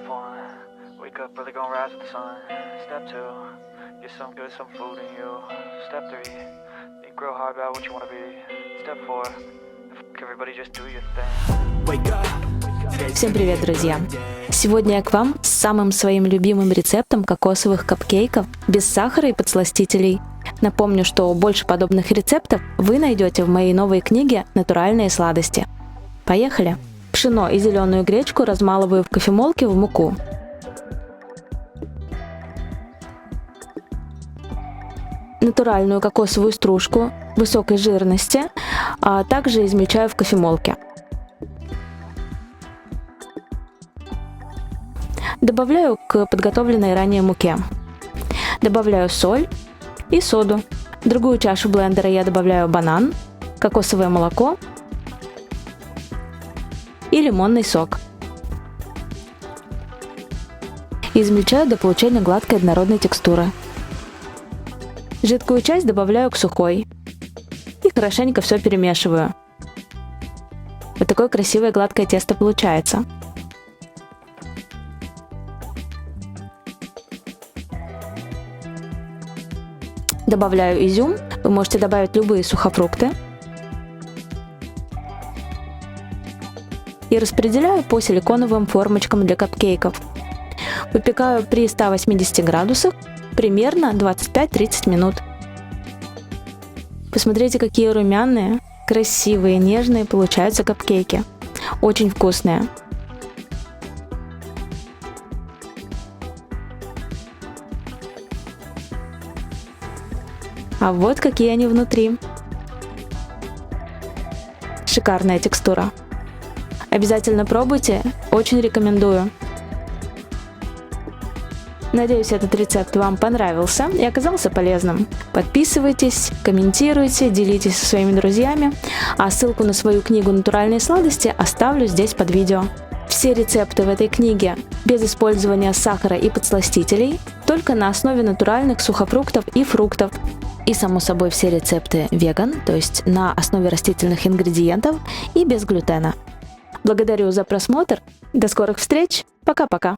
Step 1, wake up early, gonna rise with the sun. Step 2, get some good, some food in you. Step 3, think real hard about what you wanna be. Step 4, everybody just do your thing. Всем привет, друзья! Сегодня я к вам с самым своим любимым рецептом кокосовых капкейков без сахара и подсластителей. Напомню, что больше подобных рецептов вы найдете в моей новой книге «Натуральные сладости». Поехали! Пшено и зеленую гречку размалываю в кофемолке в муку. Натуральную кокосовую стружку высокой жирности также измельчаю в кофемолке. Добавляю к подготовленной ранее муке. Добавляю соль и соду. В другую чашу блендера я добавляю банан, кокосовое молоко и лимонный сок. Измельчаю до получения гладкой однородной текстуры. Жидкую часть добавляю к сухой и хорошенько все перемешиваю. Вот такое красивое гладкое тесто получается. Добавляю изюм, вы можете добавить любые сухофрукты. И распределяю по силиконовым формочкам для капкейков. Выпекаю при 180 градусах примерно 25-30 минут. Посмотрите, какие румяные, красивые, нежные получаются капкейки. Очень вкусные. А вот какие они внутри. Шикарная текстура. Обязательно пробуйте, очень рекомендую. Надеюсь, этот рецепт вам понравился и оказался полезным. Подписывайтесь, комментируйте, делитесь со своими друзьями, а ссылку на свою книгу «Натуральные сладости» оставлю здесь под видео. Все рецепты в этой книге без использования сахара и подсластителей, только на основе натуральных сухофруктов и фруктов. И, само собой, все рецепты веган, то есть на основе растительных ингредиентов и без глютена. Благодарю за просмотр. До скорых встреч. Пока-пока.